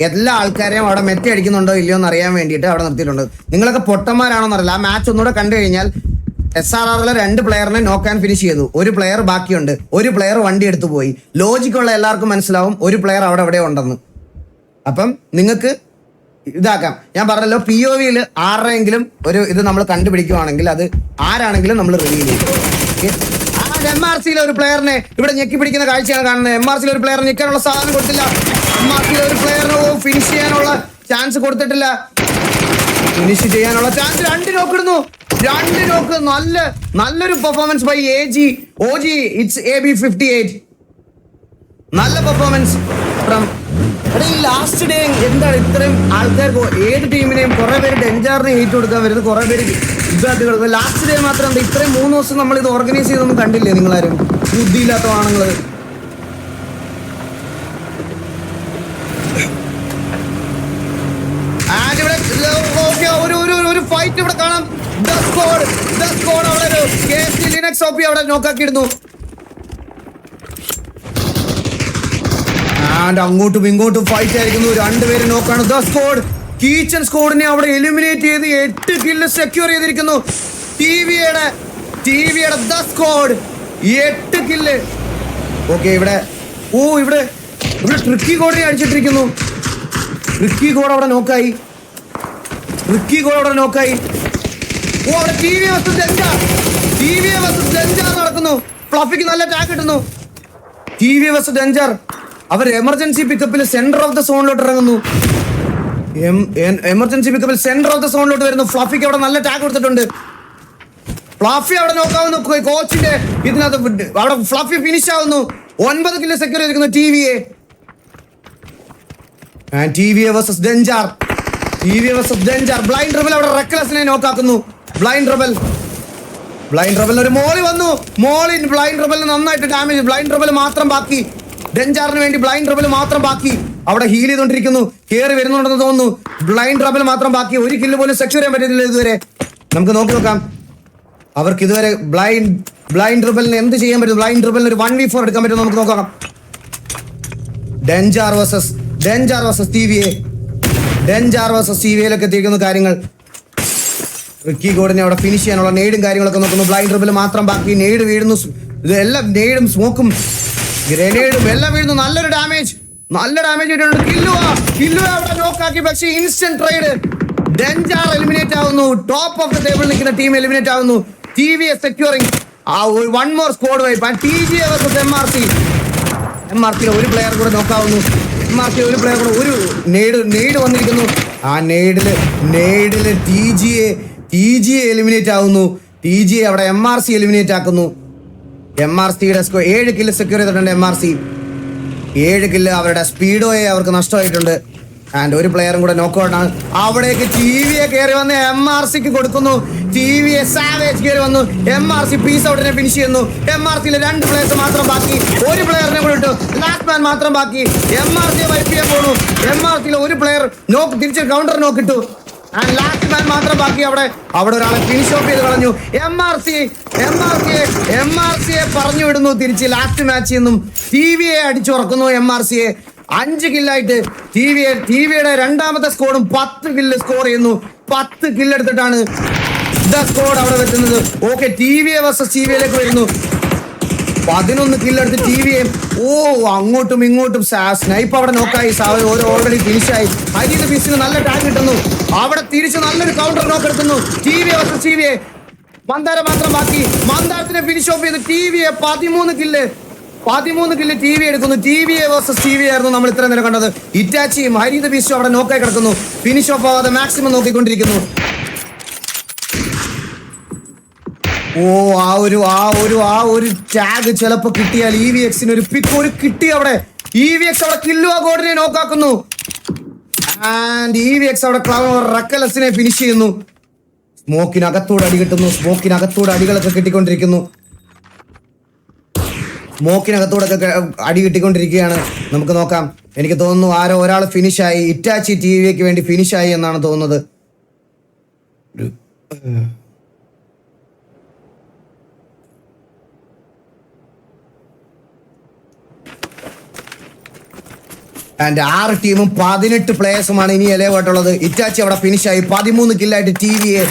എല്ലാ ആൾക്കാരെയും അവിടെ മെറ്റ അടിക്കുന്നുണ്ടോ ഇല്ലയോ എന്ന് അറിയാൻ വേണ്ടിയിട്ട് അവിടെ നിർത്തിയിട്ടുണ്ട്. നിങ്ങളൊക്കെ പൊട്ടന്മാരാണോന്ന് അറിയില്ല. ആ മാച്ച് ഒന്നുകൂടെ കണ്ടു കഴിഞ്ഞാൽ SRRലെ 2 പ്ലെയറിനെ നോക്ക് ആൻഡ് ഫിനിഷ് ചെയ്തു. ഒരു പ്ലെയർ ബാക്കിയുണ്ട്. ഒരു പ്ലെയർ വണ്ടി എടുത്തു പോയി. ലോജിക്കുള്ള എല്ലാവർക്കും മനസ്സിലാവും ഒരു പ്ലെയർ അവിടെ എവിടെ ഉണ്ടെന്ന്. അപ്പം നിങ്ങൾക്ക് ഇതാക്കാം. ഞാൻ പറഞ്ഞല്ലോ POVയിൽ ആരുടെയെങ്കിലും ഒരു ഇത് നമ്മൾ കണ്ടുപിടിക്കുവാണെങ്കിൽ അത് ആരാണെങ്കിലും നമ്മൾ റിവീൽ ചെയ്യും. MRCയിലെ ഒരു പ്ലെയറിനെ ഇവിടെ ഞെക്കി പിടിക്കുന്ന കാഴ്ചയാണ് കാണുന്നത്. MRCയിലെ ഒരു പ്ലെയർ ഞെക്കാനുള്ള സാധനം കൊടുത്തില്ല. MRCയിലെ ഒരു പ്ലെയറിന് ഫിനിഷ് ചെയ്യാനുള്ള ചാൻസ് കൊടുത്തിട്ടില്ല. ഫിനിഷ് ചെയ്യാനുള്ള ചാൻസ് 2 നോക്കിടുന്നു. 2 നോക്ക്. നല്ലൊരു performance by OG. It's AB58. നല്ല പെർഫോമൻസ് ഫ്രം. ഈ ലാസ്റ്റ് ഡേ എന്താണ് ഇത്രയും ആൾക്കാർക്ക് ഏത് ടീമിനെയും കുറെ പേര് ഡെഞ്ചാറിന് ഹേറ്റ് കൊടുക്കാൻ വരുന്നത്, കുറെ പേര് ഇതാക്കി കൊടുക്കുന്നത്. ലാസ്റ്റ് ഡേ മാത്രം എന്താ ഇത്രയും 3 ദിവസം നമ്മൾ ഇത് ഓർഗനൈസ് ചെയ്തൊന്നും കണ്ടില്ലേ നിങ്ങളാരും? ബുദ്ധിയില്ലാത്ത ആണുങ്ങൾ. ഒരു ഫൈറ്റ് ഇവിടെ കാണാം. അവിടെ ഒരു KST Linux OP അവിടെ നോക്കാക്കിയിരുന്നു. അങ്ങോട്ടും ഇങ്ങോട്ടും ഫൈറ്റ് ആയിരിക്കുന്നു. 2 പേര് നോക്കാണ്. ദ സ്ക്വാഡ് കീച്ചൻ സ്ക്വാഡിനെ അവിടെ എലിമിനേറ്റ് ചെയ്ത് 8 കില്ല് സെക്യൂർ ചെയ്തിരിക്കുന്നു. ടിവിയുടെ ദ സ്ക്വാഡ് 8 കില്ല്. ഓക്കെ ഇവിടെ ട്രിക്കി കോഡിനെ അടിച്ചിട്ടിരിക്കുന്നു. ട്രിക്കി കോഡ് അവിടെ നോക്കായി. അവിടെ ടിവി വേഴ്സസ് ഡെഞ്ചർ നടക്കുന്നു. ഫ്ലഫിക്ക് നല്ല ടാഗ് കിട്ടുന്നു. ടിവി വേഴ്സസ് ഡെഞ്ചർ. അവർ എമർജൻസി പിക്കപ്പിൽ സെന്റർ ഓഫ് ദ സോണിലോട്ട് ഇറങ്ങുന്നു. എമർജൻസി പിക്കപ്പിൽ സെന്റർ ഓഫ് ദ സോണിലോട്ട് വരുന്നു. ഫ്ലഫിക്ക് അവിടെ നല്ല ടാഗ് കൊടുത്തിട്ടുണ്ട്. ഫ്ലഫി അവിടെ നോക്കാവുന്നു. കോച്ചിന്റെ ഇതിനകത്ത് അവിടെ ഫ്ലഫി ഫിനിഷ് ആവുന്നു. 9 കില്ല് സെക്യൂർ ചെയ്തിരിക്കുന്നു ടിവിയെ വേഴ്സസ് ഡെഞ്ചർ. ബ്ലൈൻഡ് റബൽ അവിടെ റെക്ലസിനെ നോക്കാക്കുന്നു. ബ്ലൈൻഡ് റബൽ ഒരു മോളി വന്നു. ബ്ലൈൻഡ് റബലിന് നന്നായിട്ട് ഡാമേജ്. ബ്ലൈൻഡ് റബൽ മാത്രം ബാക്കി. ഡെഞ്ചാറിന് വേണ്ടി ബ്ലൈൻഡ് റബൽ മാത്രം ബാക്കി. അവിടെ ഹീൽ ചെയ്തോണ്ടിരിക്കുന്നു. കയറി വരുന്നുണ്ടെന്ന് തോന്നുന്നു. ബ്ലൈൻഡ് റബൽ മാത്രം ബാക്കി. 1 കില്ല് പോലും സെക്യൂർ ചെയ്യാൻ പറ്റുന്നില്ല ഇതുവരെ. നമുക്ക് നോക്കാം അവർക്ക് ഇതുവരെ ബ്ലൈൻഡ് റബലിന് എന്ത് ചെയ്യാൻ പറ്റും. ബ്ലൈൻഡ് റബലിന് ഒരു 1v4 എടുക്കാൻ പറ്റും. നമുക്ക് നോക്കാം. ഡെഞ്ചാർ വേഴ്സസ് ടിവിയിലൊക്കെ എത്തിയിരിക്കുന്ന കാര്യങ്ങൾ. റിക്കി ഗോഡിനെ അവിടെ ഫിനിഷ് ചെയ്യാനുള്ള നെയ്ഡും കാര്യങ്ങളൊക്കെ നോക്കുന്നു. ബ്ലൈൻഡ് റബൽ മാത്രം ബാക്കി. നെയ്ഡ് വീഴുന്നു. ഇതെല്ലാം നെയ്ഡും സ്മോക്കും ഗ്രനേഡും എല്ലാം വീഴുന്നു. നല്ല ഡാമേജ് ഇട്ടിട്ടുണ്ട്. കില്ലുവ അവിടെ നോക്കാക്കി. പക്ഷേ ഇൻസ്റ്റന്റ് ട്രേഡ്. ഡെഞ്ചാർ എലിമിനേറ്റ് ആവുന്നു. ടോപ്പ് ഓഫ് ദ ടേബിൾ നിൽക്കുന്ന ടീം എലിമിനേറ്റ് ആവുന്നു. ടിവിയെ securing. 1 more squad wipe. TGA versus MRCയിലെ ഒരു പ്ലെയർ കൂടെ നോക്കാവുന്നു. ഒരു പ്ലെയർ കൂടെ ഒരു നെയ്ഡ് വന്നിരിക്കുന്നു. ആ നെയ്ഡില് TGA എലിമിനേറ്റ് ആവുന്നു. TGA അവിടെ MRC എലിമിനേറ്റ് ആക്കുന്നു. MRCയുടെ 7 കില്ല് സെക്യൂർ ചെയ്തിട്ടുണ്ട്. MRC 7 kill. അവരുടെ സ്പീഡോയെ അവർക്ക് നഷ്ടമായിട്ടുണ്ട്. ആൻഡ് ഒരു പ്ലെയറും കൂടെ നോക്കൗട്ട് ആണ്. അവിടേക്ക് ടിവിയെ കയറി വന്ന് MRCക്ക് കൊടുക്കുന്നു. ടിവിയെ സാവേജ് കയറി വന്നു. MRC പീസ് ഔട്ടിനെ ഫിനിഷ് ചെയ്യുന്നു. MRCയിലെ 2 പ്ലേയേഴ്സ് മാത്രം ബാക്കി. ഒരു പ്ലെയറിനെ കൂടെ ഇട്ടു. ലാസ്റ്റ് മാൻ മാത്രം ബാക്കി. MRCയെ വൈപ്പ് ചെയ്യാൻ പോകുന്നു. MRCയിലെ ഒരു പ്ലെയർ തിരിച്ച് കൗണ്ടർ നോക്കിട്ടു. ആൻഡ് ലാസ്റ്റ് മാൻ മാത്രം ബാക്കി. അവിടെ ഒരാളെ ഫിനിഷ് ഓഫ് ചെയ്ത് കളഞ്ഞു. MRCയെ പറഞ്ഞു വിടുന്നു തിരിച്ച് ലാസ്റ്റ് മാച്ചിൽ നിന്നും. ടിവിയെ അടിച്ചുറക്കുന്നു. MRCയെ 5 കില്ലായിട്ട് ടിവിയുടെ രണ്ടാമത്തെ സ്കോഡും 10 കില്ല് സ്കോർ ചെയ്യുന്നു. 10 കില്ലെടുത്തിട്ടാണ് ദ സ്കോഡ് അവിടെ വെക്കുന്നത്. ഓക്കെ, ടിവിയെ വേഴ്സസ് ടിവിയിലേക്ക് വരുന്നു. 11 കില്ലെടുത്ത് ടിവിയെ അങ്ങോട്ടും ഇങ്ങോട്ടും സ്നൈപ്പ് അവിടെ നോക്കായി. ഓൾറെഡി ഫിനിഷായി. ഹരീത് ബീസിന് നല്ല ടാഗ് കിട്ടുന്നു. അവിടെ തിരിച്ച് നല്ലൊരു കൗണ്ടർ നോക്ക് എടുക്കുന്നു. ടിവിയെ വേഴ്സസ് ടിവിയെ. മന്ദാര മാത്രം ബാക്കി. മന്ദാരത്തിനെ ഫിനിഷ് ഓഫ് ചെയ്ത് ടിവിയെ 13 കില്ല് ടിവി എടുക്കുന്നു. ടിവിയെ വേഴ്സസ് ടിവി ആയിരുന്നു നമ്മൾ ഇത്ര നേരം കണ്ടത്. ഇറ്റാച്ചിയും ഹരീത് ബീസ്റ്റും അവിടെ നോക്കായി കിടക്കുന്നു. ഫിനിഷ് ഓഫ് ആവാതെ മാക്സിമം നോക്കിക്കൊണ്ടിരിക്കുന്നു. ആ ഒരു ടാഗ് ചിലപ്പോ കിട്ടിയാൽ EVXന് ഒരു പിക്ക് കിട്ടി. അവിടെ EVX അവിടെ കില്ലുവ ഗോഡിനെ നോക്കാക്കുന്നു. ആൻഡ് EVX അവിടെ റക്കലസിനെ ഫിനിഷ് ചെയ്യുന്നു. സ്മോക്കിനകത്തൂടെ അടി കിട്ടുന്നു. അടികളൊക്കെ കിട്ടിക്കൊണ്ടിരിക്കുന്നു. അടി കിട്ടിക്കൊണ്ടിരിക്കുകയാണ്. നമുക്ക് നോക്കാം. എനിക്ക് തോന്നുന്നു ഒരാൾ ഫിനിഷായി. ഇറ്റാച്ചി ടിവിക്ക് വേണ്ടി ഫിനിഷായി എന്നാണ് തോന്നുന്നത്. ആൻഡ് 6 ടീമും 18 പ്ലേയേഴ്സുമാണ് ഇനി എലവായിട്ടുള്ളത്. ഇറ്റാച്ചി അവിടെ ഫിനിഷായി. 13 കില്ലായിട്ട് ടിവിയെ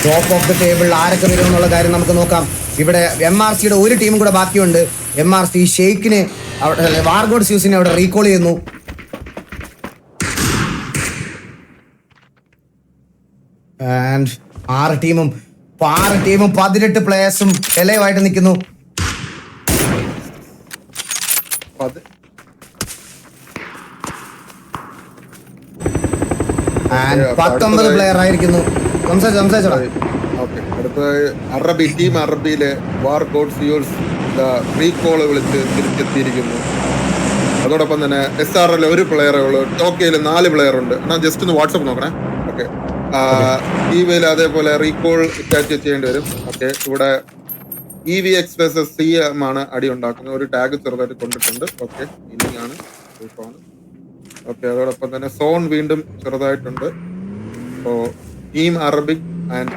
ടോപ്പ് ഓഫ് ദ ടേബിൾ ആരൊക്കെ വരും എന്നുള്ള കാര്യം നമുക്ക് നോക്കാം. ഇവിടെ MRCയുടെ ഒരു ടീമും കൂടെ ബാക്കിയുണ്ട്. MRC ഷെയ്ക്കിനെ അവിടെ വാർഗോഡ് സ്യൂസിനെ അവിടെ റീകോൾ ചെയ്യുന്നു. ആൻഡ് 6 ടീമും 18 പ്ലേയേഴ്സും എലയുമായിട്ട് നിൽക്കുന്നു. 19 പ്ലെയർ ആയിരിക്കുന്നു. സംസാരിച്ചോടാ. അറബി ടീം അറബിയിലെ വാർ ഗോഡ് ഫ്യൂൾസ് റീകോള് വിളിച്ച് തിരിച്ചെത്തിയിരിക്കുന്നു. അതോടൊപ്പം തന്നെ SRL ഒരു പ്ലെയറേ ഉള്ളൂ. ടോക്കിയോയിൽ 4 പ്ലെയർ ഉണ്ട്. എന്നാൽ ജസ്റ്റ് ഒന്ന് വാട്സപ്പ് നോക്കണേ. ഓക്കെ, TVയിൽ അതേപോലെ റീകോൾ അറ്റാച്ച് ചെയ്യേണ്ടി വരും. ഓക്കെ, ഇവിടെ EVX vs CM ആണ് അടി ഉണ്ടാക്കുന്നത്. ഒരു ടാഗ് ചെറുതായിട്ട് കൊണ്ടിട്ടുണ്ട്. ഓക്കെ, ഇന്നിംഗ് ആണ്. ഓക്കെ, അതോടൊപ്പം തന്നെ സോൺ വീണ്ടും ചെറുതായിട്ടുണ്ട്. So team Arabic and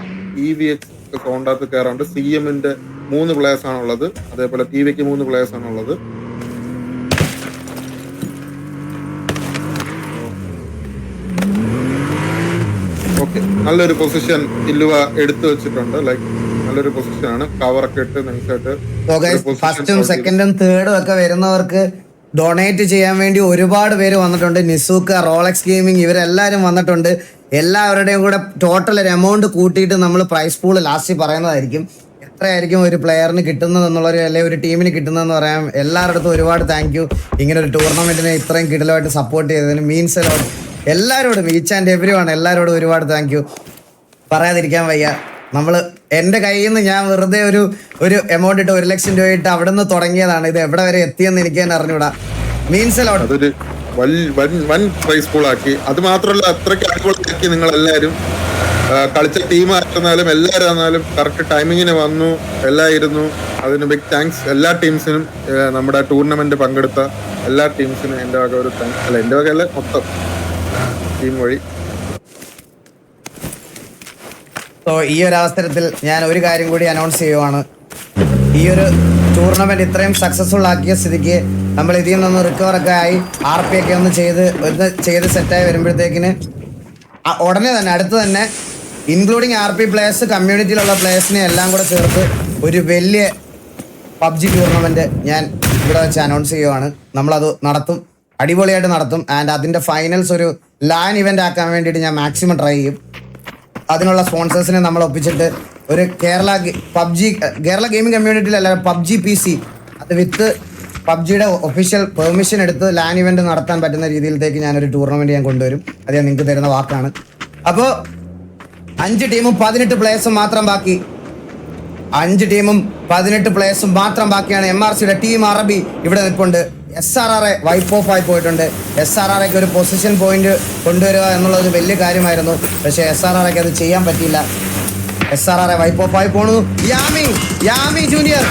EVX സോണിൻ്റെ അകത്ത് കയറാറുണ്ട്. CMന്റെ 3 പ്ലേയേഴ്സ് ആണുള്ളത്. അതേപോലെ TVക്ക് 3 പ്ലേയേഴ്സ് ആണുള്ളത്. ഓക്കെ, നല്ലൊരു പൊസിഷൻ ഇല്ലുവ എടുത്തു വെച്ചിട്ടുണ്ട്. ലൈക്ക് നല്ലൊരു പൊസിഷൻ ആണ്. കവറൊക്കെ ഇട്ട് നൈസായിട്ട് ഫസ്റ്റും സെക്കൻഡും തേർഡും ഒക്കെ വരുന്നവർക്ക് ഡൊണേറ്റ് ചെയ്യാൻ വേണ്ടി ഒരുപാട് പേര് വന്നിട്ടുണ്ട്. നിസൂക്ക, റോളക്സ് ഗെയിമിംഗ് ഇവരെല്ലാവരും വന്നിട്ടുണ്ട്. എല്ലാവരുടെയും കൂടെ ടോട്ടൽ ഒരു എമൗണ്ട് കൂട്ടിയിട്ട് നമ്മൾ പ്രൈസ് പൂള് ലാസ്റ്റ് പറയുന്നതായിരിക്കും. എത്രയായിരിക്കും ഒരു പ്ലെയറിന് കിട്ടുന്നത് എന്നുള്ളൊരു അല്ലെങ്കിൽ ഒരു ടീമിന് കിട്ടുന്നതെന്ന് പറയാം. എല്ലാവരുടെ അടുത്തും ഒരുപാട് താങ്ക് യു. ഇങ്ങനെ ഒരു ടൂർണമെന്റിനെ ഇത്രയും കിടലുമായിട്ട് സപ്പോർട്ട് ചെയ്തതിന് മീൻസ് എല്ലാവരോടും ഈച്ച് ആൻഡ് എവരി വൺ എല്ലാവരോടും ഒരുപാട് താങ്ക് യു. പറയാതിരിക്കാൻ വയ്യ. എൻ്റെ കയ്യിൽ നിന്ന് ഞാൻ വെറുതെ ഒരു എമൗണ്ട് ഇട്ട് 1 ലക്ഷം രൂപ ഇട്ട് അവിടെ നിന്ന് തുടങ്ങിയതാണ്. ഇത് എവിടെ വരെ എത്തിയെന്ന് എനിക്ക് തന്നെ അറിഞ്ഞൂടാ. മീൻസ് അതൊരു വൻ പ്രൈസ് പൂളാക്കി. അത് മാത്രമല്ല, അത്രയ്ക്ക് അടിപൊളിയാക്കി നിങ്ങൾ എല്ലാവരും. കളിച്ച ടീമായിരുന്നാലും എല്ലാവരും ആയിരുന്നാലും കറക്റ്റ് ടൈമിങ്ങിന് വന്നു, എല്ലാം ഇരുന്നു. അതിന് ബിഗ് താങ്ക്സ് എല്ലാ ടീംസിനും. നമ്മുടെ ടൂർണമെന്റ് പങ്കെടുത്ത എല്ലാ ടീംസിനും എൻ്റെ വക ഒരു താങ്ക്സ്. അല്ല, എൻ്റെ വക അല്ല, മൊത്തം ടീം വഴി. സോ ഈ ഒരു അവസരത്തിൽ ഞാൻ ഒരു കാര്യം കൂടി അനൗൺസ് ചെയ്യുവാണ്. ഈ ഒരു ടൂർണമെന്റ് ഇത്രയും സക്സസ്ഫുൾ ആക്കിയ സ്ഥിതിക്ക് നമ്മൾ ഇതിൽ നിന്ന് റിക്കവറൊക്കെ ആയി RP ഒക്കെ ഒന്ന് ചെയ്ത് സെറ്റായി വരുമ്പോഴത്തേക്കിന് ഉടനെ തന്നെ അടുത്ത് തന്നെ ഇൻക്ലൂഡിങ് RP പ്ലേയേഴ്സ്, കമ്മ്യൂണിറ്റിയിലുള്ള പ്ലേയേഴ്സിനെ എല്ലാം കൂടെ ചേർത്ത് ഒരു വലിയ PUBG ടൂർണമെന്റ് ഞാൻ ഇവിടെ വെച്ച് അനൗൺസ് ചെയ്യുവാണ്. നമ്മളത് നടത്തും, അടിപൊളിയായിട്ട് നടത്തും. ആൻഡ് അതിൻ്റെ ഫൈനൽസ് ഒരു ലാൻ ഇവന്റ് ആക്കാൻ വേണ്ടിയിട്ട് ഞാൻ മാക്സിമം ട്രൈ ചെയ്യും. അതിനുള്ള സ്പോൺസേഴ്സിനെ നമ്മൾ ഒപ്പിച്ചിട്ട് ഒരു കേരള ഗെയിമിംഗ് കമ്മ്യൂണിറ്റിയിലല്ല, PUBG PC അത് വിത്ത് PUBGയുടെ ഒഫീഷ്യൽ പെർമിഷൻ എടുത്ത് ലാൻ ഇവന്റ് നടത്താൻ പറ്റുന്ന രീതിയിലേക്ക് ഞാനൊരു ടൂർണമെന്റ് ഞാൻ കൊണ്ടുവരും. അത് ഞാൻ നിങ്ങൾക്ക് തരുന്ന വാക്കാണ്. അപ്പോൾ 5 ടീമും 18 പ്ലേയേഴ്സും മാത്രം ബാക്കി. 5 ടീമും 18 പ്ലേയേഴ്സും മാത്രം ബാക്കിയാണ്. MRCയുടെ ടീം അറബി ഇവിടെ നിൽപ്പുണ്ട്. SRR വൈപ്പ് ഓഫ് ആയി പോയിട്ടുണ്ട്. SRRക്ക് ഒരു പൊസിഷൻ പോയിന്റ് കൊണ്ടുവരിക എന്നുള്ളത് വലിയ കാര്യമായിരുന്നു. പക്ഷേ SRRക്ക് അത് ചെയ്യാൻ പറ്റിയില്ല. SRR വൈപ്പ് ഓഫ് ആയി പോണു. യാമി ജൂനിയർ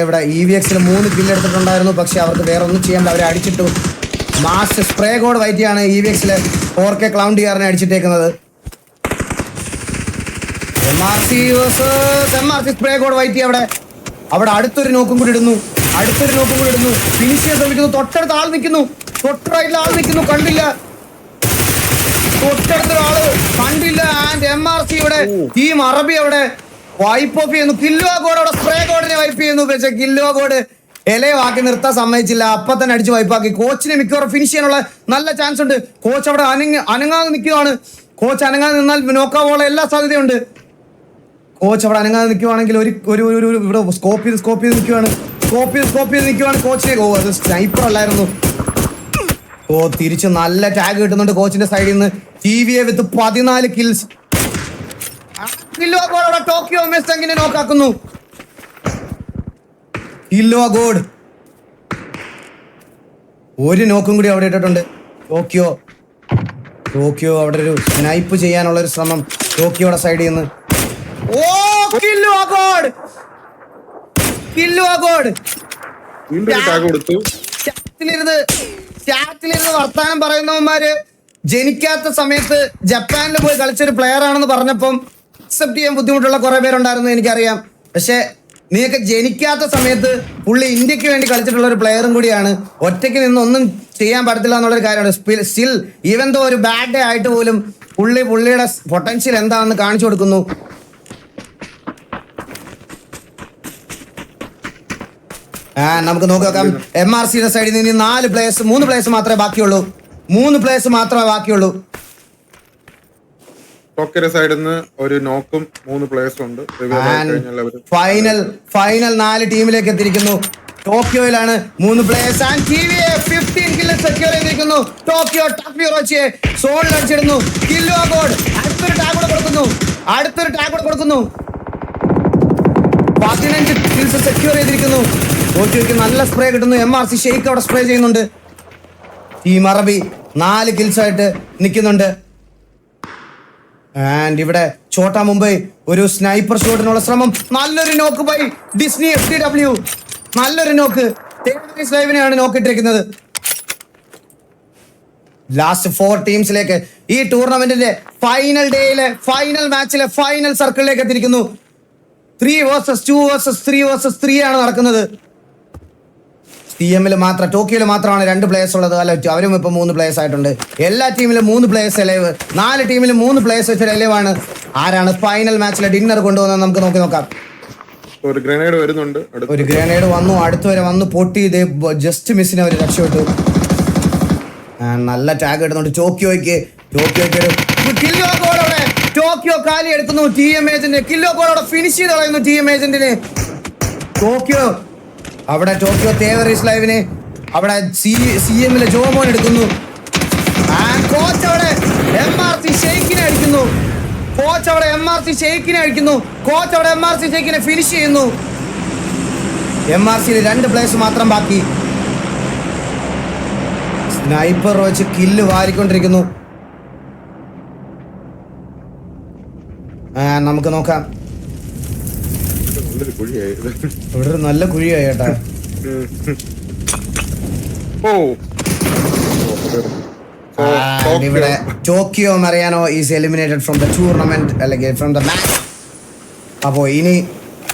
ഇവിടെ EVXൽ 3 കില്ല് എടുത്തിട്ടുണ്ടായിരുന്നു. പക്ഷെ അവർക്ക് വേറെ ഒന്നും ചെയ്യാൻ അവരെ അടിച്ചിട്ടു. മാസ്റ്റർ സ്പ്രേ കോഡ് വൈറ്റിയാണ് EVXൽ 4K ക്ലൗൺ ഡിആറിനെ അടിച്ചിട്ടേക്കുന്നത്. MRC സ്പ്രേ കോഡ് വൈറ്റി അവിടെ അടുത്തൊരു നോക്കും കൂടി ഇടുന്നു. ഫിനിഷ് ചെയ്യാൻ ശ്രമിക്കുന്നു. തൊട്ടടുത്ത ആൾ നിൽക്കുന്നു. തൊട്ടടുത്ത ആൾ നിൽക്കുന്നു. കണ്ടില്ല. ആൻഡ് MRC ഇവിടെ ടീം അറബി അവിടെ വൈപ്പ് ഓഫ് ചെയ്യുന്നു. കില്ലുവ കോഡ് അവിടെ സ്പ്രേ കോഡിനെ വൈപ്പ് ചെയ്യുന്നു. പക്ഷേ കില്ലുവ കോഡ് ഇലവാക്കി നിർത്താൻ സമ്മതിച്ചില്ല. അപ്പം തന്നെ അടിച്ച് വൈപ്പാക്കി. കോച്ചിനെ മിക്കവാറും ഫിനിഷ് ചെയ്യാനുള്ള നല്ല ചാൻസ് ഉണ്ട്. കോച്ച് അവിടെ അനങ്ങാതെ നിൽക്കുകയാണ്. കോച്ച് അനങ്ങാതെ നിന്നാൽ നോക്കാനുള്ള എല്ലാ സാധ്യതയുണ്ട്. കോച്ച് അവിടെ അനങ്ങാതെ നിൽക്കുവാണെങ്കിൽ ഇവിടെ സ്കോപ്പ് ചെയ്ത് നിൽക്കുവാണ്. കോച്ചിനെ അത് സ്നൈപ്പർ അല്ലായിരുന്നു. തിരിച്ച് നല്ല ടാഗ് കിട്ടുന്നുണ്ട് കോച്ചിന്റെ സൈഡിൽ നിന്ന്. TVA വിത്ത് 14 കിൽസ്. ടോക്കിയോ മെസ്റ്റങ്ങിനെ നോക്കാക്കുന്നു. കില്ലുവ ഗോഡ് ഒരു നോക്കും കൂടി അവിടെ ഇട്ടിട്ടുണ്ട്. ടോക്കിയോ അവിടെ ഒരു സ്നൈപ്പ് ചെയ്യാനുള്ള ഒരു ശ്രമം ടോക്കിയോയുടെ സൈഡിൽ നിന്ന്. ചാറ്റിലിരുന്ന് വർത്താനം പറയുന്നവന്മാര് ജനിക്കാത്ത സമയത്ത് ജപ്പാനിൽ പോയി കളിച്ചൊരു പ്ലെയർ ആണെന്ന് പറഞ്ഞപ്പം അക്സെപ്റ്റ് ചെയ്യാൻ ബുദ്ധിമുട്ടുള്ള കുറെ പേരുണ്ടായിരുന്നു, എനിക്കറിയാം. പക്ഷെ നീയൊക്കെ ജനിക്കാത്ത സമയത്ത് പുള്ളി ഇന്ത്യക്ക് വേണ്ടി കളിച്ചിട്ടുള്ള ഒരു പ്ലെയറും കൂടിയാണ്. ഒറ്റയ്ക്ക് നിന്ന് ഒന്നും ചെയ്യാൻ പറ്റത്തില്ല എന്നുള്ളൊരു കാര്യമാണ്. സ്റ്റിൽ ഈവൻ ദോ ഒരു ബാഡ് ഡേ ആയിട്ട് പോലും പുള്ളിയുടെ പൊട്ടൻഷ്യൽ എന്താണെന്ന് കാണിച്ചു കൊടുക്കുന്നു. നമുക്ക് നോക്കാം. MRCയുടെ സൈഡിൽ നിന്ന് 3 പ്ലേയേഴ്സ് മാത്രമേ ബാക്കിയുള്ളൂ. 3 പ്ലേയേഴ്സ് മാത്രമേ ബാക്കിയുള്ളൂ. ടോക്കിയുടെ സൈഡിൽ നിന്ന് ഒരു നോക്കും 3 പ്ലേയേഴ്സും ഉണ്ട്. ഫൈനൽ 4 ടീമിലേക്ക് എത്തിയിരിക്കുന്നു. ടോക്കിയോയിലാണ് 3 players and TVA 15 kill secure ചെയ്തിരിക്കുന്നു. ടോക്കിയോ ടഫ്യൂറോച്ചിയെ സോണിൽ അടിച്ചിടുന്നു. കില്ലോ ഗോഡ് അടുത്തൊരു ടാഗ് കൂടെ കൊടുക്കുന്നു. 15 കിൽസ് സെക്യൂർ ചെയ്തിരിക്കുന്നു. ടോക്കിയോയ്ക്ക് നല്ല സ്പ്രേ കിട്ടുന്നു. MRC ഷെയ്ക്ക് അവിടെ സ്പ്രേ ചെയ്യുന്നുണ്ട്. ടീം അറബി 4 കിൽസ് ആയിട്ട് നിൽക്കുന്നുണ്ട്. ആൻഡ് ഇവിടെ ഛോട്ടാ മുംബൈ ഒരു സ്നൈപ്പർ ഷോട്ടിനുള്ള ശ്രമം. നല്ലൊരു നോക്ക് ബൈ ഡിസ്നി FTW. നല്ലൊരു നോക്ക്. ലൈവിനെയാണ് നോക്കിട്ടിരിക്കുന്നത്. ലാസ്റ്റ് 4 ടീംസിലേക്ക് ഈ ടൂർണമെന്റിന്റെ ഫൈനൽ ഡേയിലെ ഫൈനൽ മാച്ചിലെ ഫൈനൽ സർക്കിളിലേക്ക് എത്തിയിരിക്കുന്നു. 3 vs 2 vs 3 vs 3 ആണ് നടക്കുന്നത്. ടോക്കിയോയിൽ മാത്രമാണ് 2 പ്ലേയേഴ്സ് ഉള്ളത്. അല്ല, അവരും ഇപ്പൊ 3 പ്ലേയേഴ്സ് ആയിട്ടുണ്ട്. എല്ലാ ടീമിലും 3 പ്ലേയേഴ്സ് എലൈവ്. 4 ടീമിലും 3 പ്ലേയേഴ്സ് വെച്ച് എലൈവാണ്. ആരാണ് ഫൈനൽ മാച്ചിലെ ഡിന്നർ കൊണ്ടുപോകുന്നത് നമുക്ക് നോക്കാം. ഒരു ഗ്രനേഡ് വരുന്നുണ്ട്. ഒരു ഗ്രനേഡ് വന്നു, അടുത്തുവരെ വന്നു, പൊട്ടി. ഇതേ ജസ്റ്റ് മിസ്സിന് അവർ രക്ഷപ്പെട്ടു. നല്ല ടാഗ് ഇടുന്നുണ്ട് ടോക്കിയോയ്ക്ക്. കില്ലോ ഗോൾ അവിടെ ടോക്കിയോ കാലി എടുക്കുന്നു. TM ഏജന്റ് കില്ലോ ഗോൾ അവിടെ ഫിനിഷ് ചെയ്ത് കളയുന്നു. TM ഏജന്റിനെ ടോക്കിയോ തേവറീസ് ലൈവിനെ അവിടെ CMലെ ജോമോൻ എടുക്കുന്നു. കോച്ച് അവിടെ MRC ഷെയ്ക്കിനെ അടിക്കുന്നു. കോച്ച് അവിടെ MRC ഷെയ്ക്കിനെ ഫിനിഷ് ചെയ്യുന്നു. MRCയിൽ 2 പ്ലേയേഴ്സ് മാത്രം ബാക്കി. സ്നൈപ്പർ വെച്ച് കില്ല് വാരിക്കൊണ്ടിരിക്കുന്നു. നമുക്ക് നോക്കാം. ഇവിടെ നല്ല കുഴിയായി കേട്ടാ. ഇവിടെ Tokyo Mariano is eliminated from the tournament അല്ലെങ്കിൽ ഫ്രം ദ മാച്ച്. അപ്പോ ഇനി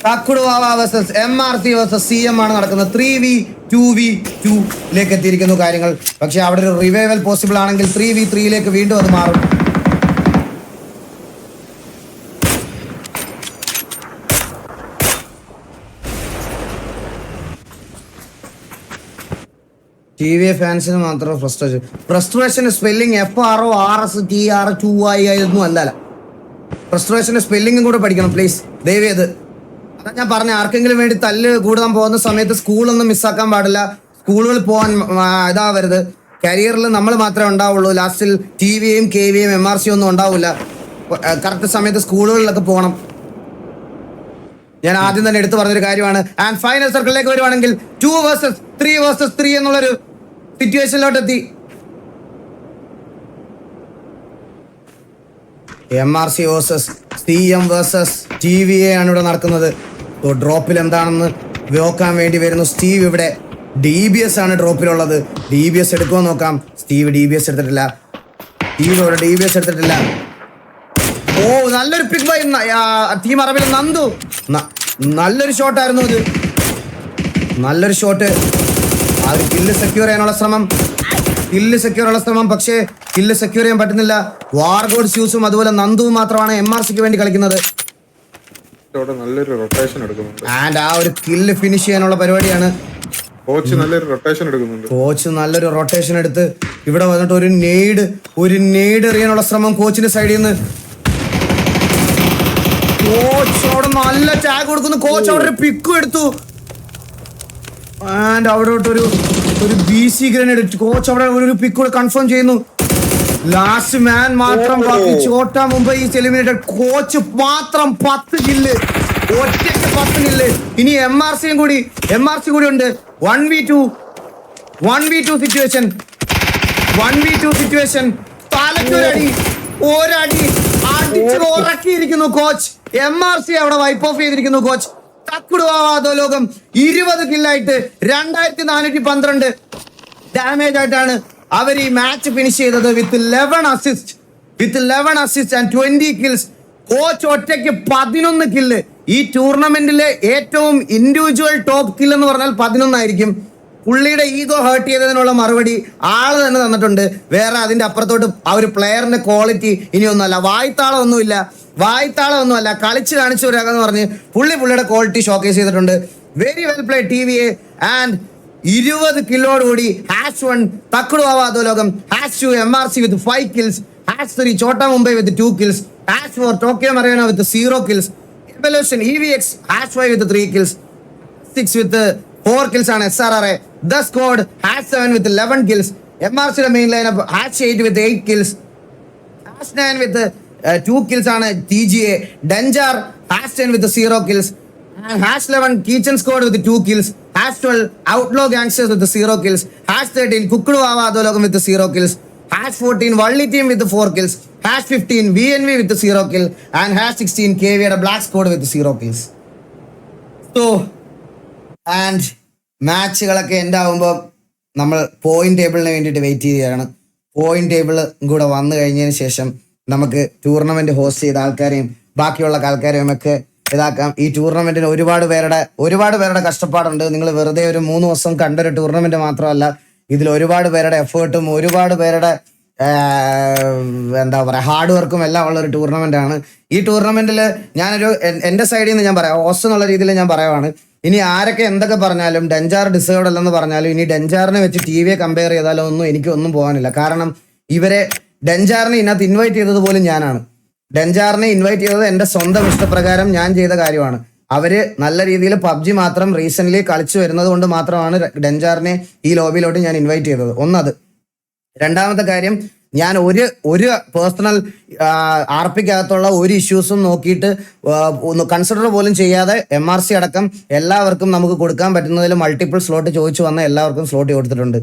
തക്കുടുവാവ വേഴ്സസ് MRC വേഴ്സസ് CM ആണ് നടക്കുന്നത്. 3v2v2 ലേക്ക് എത്തിയിരിക്കുന്നു കാര്യങ്ങൾ. പക്ഷെ അവിടെ ഒരു റിവൈവൽ പോസിബിൾ ആണെങ്കിൽ 3v3 വീണ്ടും അത് മാറും. TVA ഫാൻസിന് മാത്രം ഫ്രസ്ട്രേഷന്റെ സ്പെല്ലിംഗ് FRORSTR2I ഒന്നും അല്ല. ഫ്രസ്ട്രേഷന്റെ സ്പെല്ലിംഗും കൂടെ പഠിക്കണം പ്ലീസ്, ദയവേത്. അതാ ഞാൻ പറഞ്ഞ, ആർക്കെങ്കിലും വേണ്ടി തല്ല് കൂടാൻ പോകുന്ന സമയത്ത് സ്കൂളൊന്നും മിസ്സാക്കാൻ പാടില്ല. സ്കൂളുകളിൽ പോകാൻ ഇതാവരുത്. കരിയറിൽ നമ്മൾ മാത്രമേ ഉണ്ടാവുള്ളൂ. ലാസ്റ്റിൽ TVയും KVയും MRC ഒന്നും ഉണ്ടാവില്ല. കറക്റ്റ് സമയത്ത് സ്കൂളുകളിലൊക്കെ പോകണം. ഞാൻ ആദ്യം തന്നെ എടുത്തു പറഞ്ഞൊരു കാര്യമാണ്. ആൻഡ് ഫൈനൽ സർക്കിളിലേക്ക് വരുവാണെങ്കിൽ 2 vs 3 എന്നുള്ളൊരു സിറ്റുവേഷനിലോട്ട് എത്തി. MRC vs CM vs TVA ആണ് ഇവിടെ നടക്കുന്നത്. ഡ്രോപ്പിൽ എന്താണെന്ന് നോക്കാൻ വേണ്ടി വരുന്നു സ്റ്റീവ്. ഇവിടെ DBS ആണ് ഡ്രോപ്പിലുള്ളത്. DBS എടുക്കുമോ നോക്കാം. സ്റ്റീവ് DBS എടുത്തിട്ടില്ല. നല്ലൊരു പിക്ക് ബൈ ടീം അറബിലെ നന്ദു. നല്ലൊരു ഷോട്ടായിരുന്നു ഇത്. നല്ലൊരു ഷോട്ട്. ആ ഒരു കില്ല് സെക്യൂർ ചെയ്യാനുള്ള ശ്രമം. പക്ഷേ കില്ല് സെക്യൂർ ചെയ്യാൻ പറ്റുന്നില്ല. വാർഗോഡ് സ്യൂസും അതുപോലെ നന്ദുവും മാത്രമാണ് MRCക്ക് വേണ്ടി കളിക്കുന്നത്. ആൻഡ് ആ ഒരു കില്ല് ഫിനിഷ് ചെയ്യാനുള്ള പരിപാടിയാണ്. കോച്ച് നല്ലൊരു റൊട്ടേഷൻ എടുത്ത് ഇവിടെ വന്നിട്ട് ഒരു നെയ്ഡ് എറിയാനുള്ള ശ്രമം കോച്ചിന്റെ സൈഡിൽ നിന്ന്. കോച്ച് അവിടെ നല്ല ടാഗ് കൊടുക്കുന്നു. കോച്ച് അവിടെ ഒരു പിക്കും എടുത്തു. ആൻഡ് അവിടെ ഒരു BC ഗ്രനേഡ്. കോച്ച് അവിടെ ഒരു പിക്ക് കൂടെ കൺഫേം ചെയ്യുന്നു. ലാസ്റ്റ് മാൻ മാത്രം ബാക്കി. ഛോട്ടാ മുംബൈ എലിമിനേറ്റഡ്. കോച്ച് മാത്രം 10 കില്ല്, ഒറ്റയ്ക്ക് 10 കില്ല്. ഇനി MRC കൂടി ഉണ്ട്. 1v2 situation. തലക്കൊരടി അടിച്ച് ഉറക്കിയിരിക്കുന്നു കോച്ച്. MRC അവിടെ വൈപ്പ് ഓഫ് ചെയ്തിരിക്കുന്നു കോച്ച്. തക്കുടുവാവാതോ ലോകം 20 കില്ലായിട്ട് 2412 ഡാമേജ് ആയിട്ടാണ് അവർ ഈ മാച്ച് ഫിനിഷ് ചെയ്തത് വിത്ത് 11 അസിസ്റ്റ് ആൻഡ് 20 കിൽസ്. കോച്ച് ഒറ്റയ്ക്ക് 11 കില്ല്. ഈ ടൂർണമെന്റിലെ ഏറ്റവും ഇൻഡിവിജ്വൽ ടോപ്പ് കില്ല് എന്ന് പറഞ്ഞാൽ 11 ആയിരിക്കും. പുള്ളിയുടെ ഈഗോ ഹേർട്ട് ചെയ്തതിനുള്ള മറുപടി ആള് തന്നെ തന്നിട്ടുണ്ട്. വേറെ അതിന്റെ അപ്പുറത്തോട്ട് ആ ഒരു പ്ലെയറിന്റെ ക്വാളിറ്റി ഇനിയൊന്നുമല്ല, വായ്ത്താളമൊന്നുമല്ല, കളിച്ച് കാണിച്ചു വരാമെന്ന് പറഞ്ഞ് പുള്ളിയുടെ ക്വാളിറ്റി ഷോക്കേസ് ചെയ്തിട്ടുണ്ട്. Very well play TVA. And 20 കില്ലോടുകൂടി #1 Thakkuduvava Adholokam, #2 MRC with 5 kills, #3 Chotta Mumbai with 2 kills, #4 Tokyo Marina with 0 kills, Evolution EVX #5 with 3 kills, #6 with 4 kills ആണ് SRR. The Squad #7 with 11 kills, MRCയുടെ main lineup #8 with 8 kills, #9 with 2 kills ആണ് TGA, ഡെഞ്ചാർ #10 with 0 kills, #11 Kitchen Squad with 2 kills, #12 Outlaw Gangsters with 0 kills, #13 Kukkuduvaava Adolokam with 0 kills, #14 Valli Team with 4 kills, #15 VNV with 0 kill, and #16 KV Black Squad with 0 kills. So, and മാച്ചുകളൊക്കെ end ആകുമ്പോൾ നമ്മൾ point ടേബിളിന് വേണ്ടിയിട്ട് wait ചെയ്യുകയാണ്. Point table കൂടെ വന്നു കഴിഞ്ഞതിന് ശേഷം നമുക്ക് tournament host ചെയ്ത ആൾക്കാരെയും ബാക്കിയുള്ള ആൾക്കാരെയും ഒക്കെ ഇതാക്കാം. ഈ ടൂർണമെന്റിന് ഒരുപാട് പേരുടെ കഷ്ടപ്പാടുണ്ട്. നിങ്ങൾ വെറുതെ ഒരു 3 ദിവസം കണ്ടൊരു ടൂർണമെന്റ് മാത്രമല്ല, ഇതിൽ ഒരുപാട് പേരുടെ എഫേർട്ടും ഒരുപാട് പേരുടെ എന്താ പറയുക ഹാർഡ് വർക്കും എല്ലാം ഉള്ള ഒരു ടൂർണമെന്റ് ആണ്. ഈ ടൂർണമെന്റിൽ ഞാനൊരു എൻ്റെ സൈഡിൽ നിന്ന് ഞാൻ പറയാം, ഹോസ്റ്റ് എന്നുള്ള രീതിയിൽ ഞാൻ പറയുവാണ്, ഇനി ആരൊക്കെ എന്തൊക്കെ പറഞ്ഞാലും ഡെഞ്ചാർ ഡിസേർവ്ഡ് അല്ലെന്ന് പറഞ്ഞാലും ഇനി ഡെഞ്ചാറിനെ വെച്ച് TV കമ്പയർ ചെയ്താലോ എനിക്കൊന്നും പോകാനില്ല. കാരണം ഇവരെ ഡെഞ്ചാറിനെ ഇതിനകത്ത് ഇൻവൈറ്റ് ചെയ്തത് പോലും ഞാനാണ്. ഡെഞ്ചാറിനെ ഇൻവൈറ്റ് ചെയ്തത് എൻ്റെ സ്വന്തം ഇഷ്ടപ്രകാരം ഞാൻ ചെയ്ത കാര്യമാണ്. അവര് നല്ല രീതിയിൽ PUBG മാത്രം റീസെന്റ് കളിച്ചു വരുന്നത് കൊണ്ട് മാത്രമാണ് ഡെഞ്ചാറിനെ ഈ ലോബിയിലോട്ട് ഞാൻ ഇൻവൈറ്റ് ചെയ്തത്. ഒന്നത്. രണ്ടാമത്തെ കാര്യം, ഞാൻ ഒരു പേഴ്സണൽ RPക്കകത്തുള്ള ഒരു ഇഷ്യൂസും നോക്കിയിട്ട് കൺസിഡർ പോലും ചെയ്യാതെ MRC അടക്കം എല്ലാവർക്കും നമുക്ക് കൊടുക്കാൻ പറ്റുന്നതിൽ മൾട്ടിപ്പിൾ സ്ലോട്ട് ചോദിച്ചു വന്ന എല്ലാവർക്കും സ്ലോട്ട് കൊടുത്തിട്ടുണ്ട്.